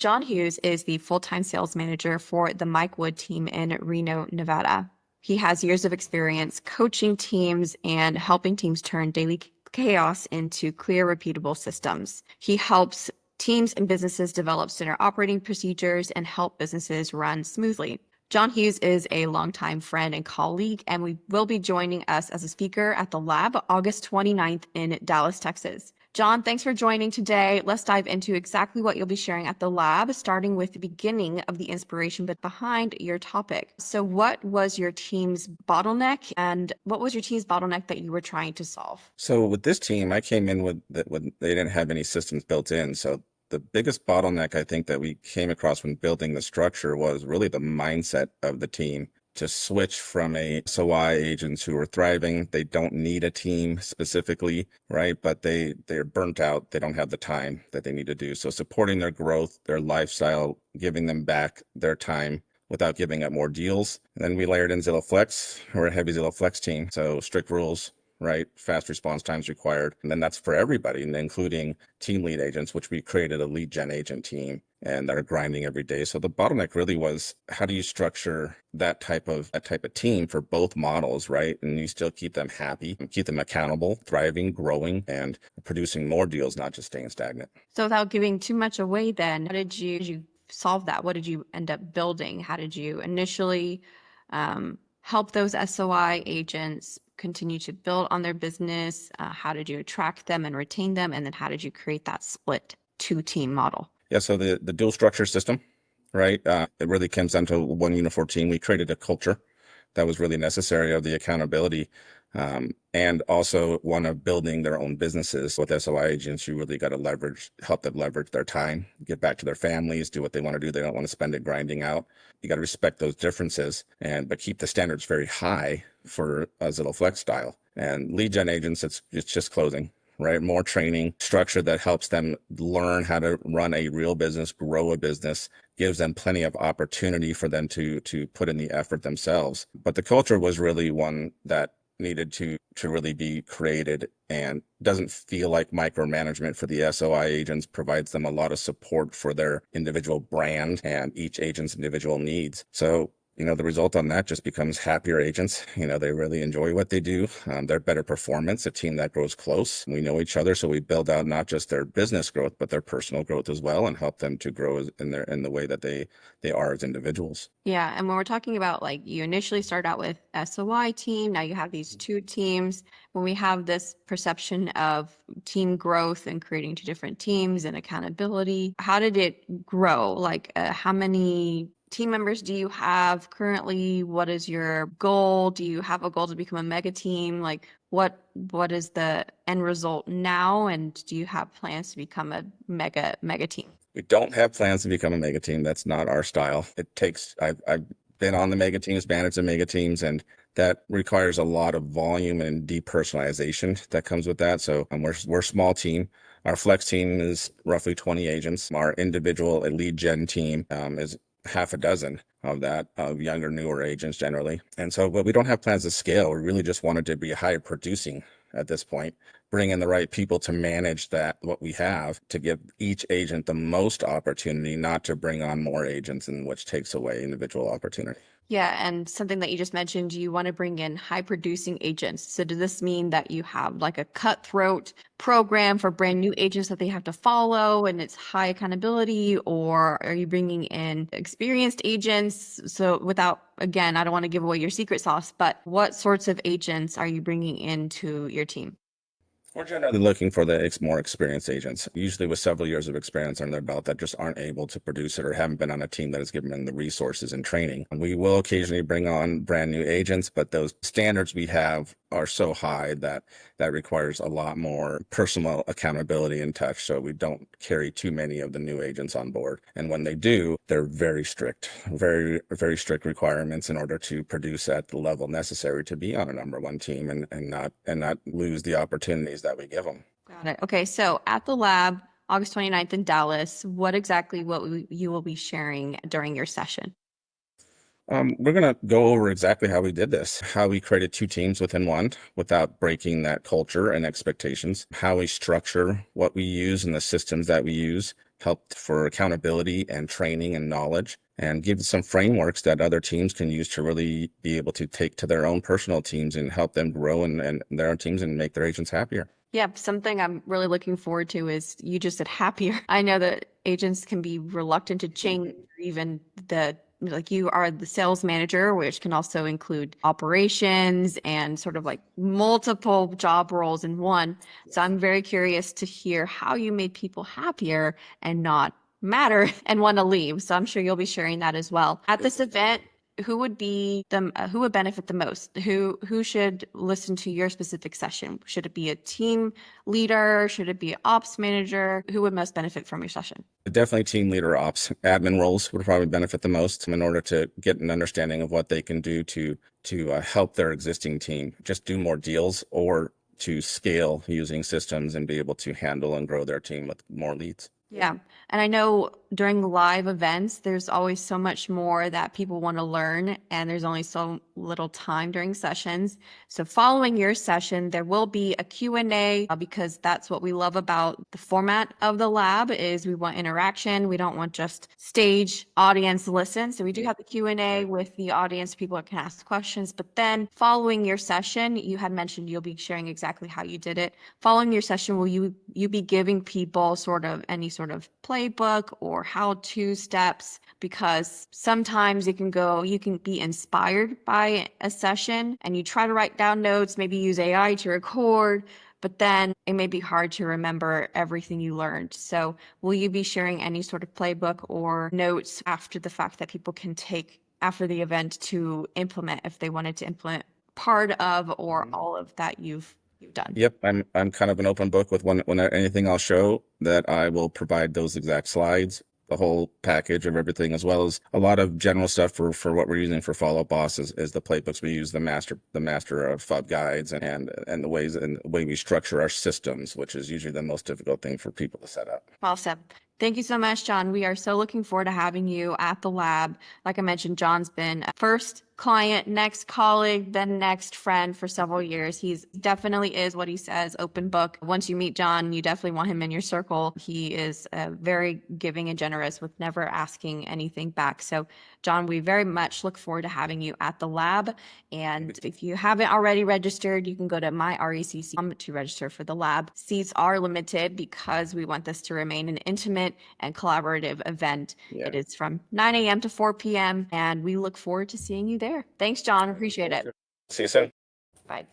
Jon Hughes is the full-time sales manager for the Mike Wood team in Reno, Nevada. He has years of experience coaching teams and helping teams turn daily chaos into clear, repeatable systems. He helps teams and businesses develop standard operating procedures and help businesses run smoothly. Jon Hughes is a longtime friend and colleague, and we will be joining us as a speaker at the lab August 29th in Dallas, Texas. Jon, thanks for joining today. Let's dive into exactly what you'll be sharing at the lab, starting with the beginning of the inspiration but behind your topic. So what was your team's bottleneck, and what was your team's bottleneck that you were trying to solve? So with this team, I came in with they didn't have any systems built in. So the biggest bottleneck I think that we came across when building the structure was really the mindset of the team to switch from a SOI agents who are thriving. They don't need a team specifically, right? But they're burnt out. They don't have the time that they need to do. So supporting their growth, their lifestyle, giving them back their time without giving up more deals. And then we layered in Zillow Flex. We're a heavy Zillow Flex team. So strict rules, right? Fast response times required. And then that's for everybody, and including team lead agents, which we created a lead gen agent team and that are grinding every day. So the bottleneck really was, how do you structure that type of team for both models, right? And you still keep them happy, keep them accountable, thriving, growing, and producing more deals, not just staying stagnant. So without giving too much away then, how did you solve that? What did you end up building? How did you initially help those SOI agents continue to build on their business? How did you attract them and retain them? And then how did you create that split two-team model? Yeah, so the dual structure system, right? It really comes down to one uniform team. We created a culture that was really necessary of the accountability, and also one of building their own businesses. With SOI agents, you really got to help them leverage their time, get back to their families, do what they want to do. They don't want to spend it grinding out. You got to respect those differences, but keep the standards very high for a Zillow Flex style. And lead gen agents, it's just closing, right? More training structure that helps them learn how to run a real business, grow a business, gives them plenty of opportunity for them to put in the effort themselves. But the culture was really one that needed to really be created, and doesn't feel like micromanagement for the SOI agents, provides them a lot of support for their individual brand and each agent's individual needs. So the result on that just becomes happier agents. They really enjoy what they do. They're better performance, a team that grows close. We know each other, so we build out not just their business growth, but their personal growth as well, and help them to grow in the way that they are as individuals. Yeah, and when we're talking about, like, you initially start out with SOI team, now you have these two teams. When we have this perception of team growth and creating two different teams and accountability, how did it grow? Like, how many team members do you have currently? What is your goal? Do you have a goal to become a mega team? Like, what is the end result now? And do you have plans to become a mega team? We don't have plans to become a mega team. That's not our style. I've been on the mega teams, managed the mega teams, and that requires a lot of volume and depersonalization that comes with that. So we're a small team. Our flex team is roughly 20 agents. Our individual lead gen team is half a dozen of younger, newer agents generally. And so, but we don't have plans to scale. We really just wanted to be high producing at this point, bring in the right people to manage what we have, to give each agent the most opportunity, not to bring on more agents, and which takes away individual opportunity. Yeah, and something that you just mentioned, you want to bring in high producing agents. So does this mean that you have like a cutthroat program for brand new agents that they have to follow and it's high accountability, or are you bringing in experienced agents? So again, I don't want to give away your secret sauce, but what sorts of agents are you bringing into your team? We're generally looking for the more experienced agents, usually with several years of experience under their belt, that just aren't able to produce it or haven't been on a team that has given them the resources and training. And we will occasionally bring on brand new agents, but those standards we have are so high that requires a lot more personal accountability and touch. So we don't carry too many of the new agents on board. And when they do, they're very strict, very, very strict requirements in order to produce at the level necessary to be on a number one team, and not lose the opportunities that we give them. Got it. Okay, so at the lab, August 29th in Dallas, what you will be sharing during your session? We're going to go over exactly how we did this, how we created two teams within one without breaking that culture and expectations, how we structure what we use and the systems that we use, help for accountability and training and knowledge, and give some frameworks that other teams can use to really be able to take to their own personal teams and help them grow and their own teams and make their agents happier. Yeah, something I'm really looking forward to is you just said happier. I know that agents can be reluctant to change, or even like you are the sales manager, which can also include operations and sort of like multiple job roles in one. So I'm very curious to hear how you made people happier and not matter and want to leave. So I'm sure you'll be sharing that as well. At this event, who would benefit the most? Who should listen to your specific session? Should it be a team leader? Should it be an ops manager? Who would most benefit from your session? Definitely team leader, ops, admin roles would probably benefit the most in order to get an understanding of what they can do to help their existing team just do more deals or to scale using systems and be able to handle and grow their team with more leads. Yeah. And I know during live events, there's always so much more that people want to learn, and there's only so little time during sessions. So following your session, there will be a Q&A because that's what we love about the format of the lab is we want interaction. We don't want just stage audience listen. So we do have the Q&A with the audience, people that can ask questions. But then following your session, you had mentioned you'll be sharing exactly how you did it. Following your session, will you be giving people sort of any sort of playbook or how-to steps? Because sometimes you can be inspired by a session and you try to write down notes, maybe use AI to record, but then it may be hard to remember everything you learned. So will you be sharing any sort of playbook or notes after the fact that people can take after the event to implement if they wanted to implement part of or all of that you've done? Yep, I'm kind of an open book with when anything I'll show that I will provide those exact slides, the whole package of everything, as well as a lot of general stuff for what we're using for follow-up boss is the playbooks. We use the master of FUB guides and the way we structure our systems, which is usually the most difficult thing for people to set up. Awesome. Thank you so much, Jon. We are so looking forward to having you at the lab. Like I mentioned, Jon's been a first client, next colleague, then next friend for several years. He's definitely is what he says, open book. Once you meet Jon, you definitely want him in your circle. He is very giving and generous with never asking anything back. So, Jon, we very much look forward to having you at the lab. And if you haven't already registered, you can go to myrecc to register for the lab. Seats are limited because we want this to remain an intimate and collaborative event. Yeah. It is from 9 a.m. to 4 p.m. and we look forward to seeing you there. Thanks, Jon. Appreciate it. See you soon. Bye.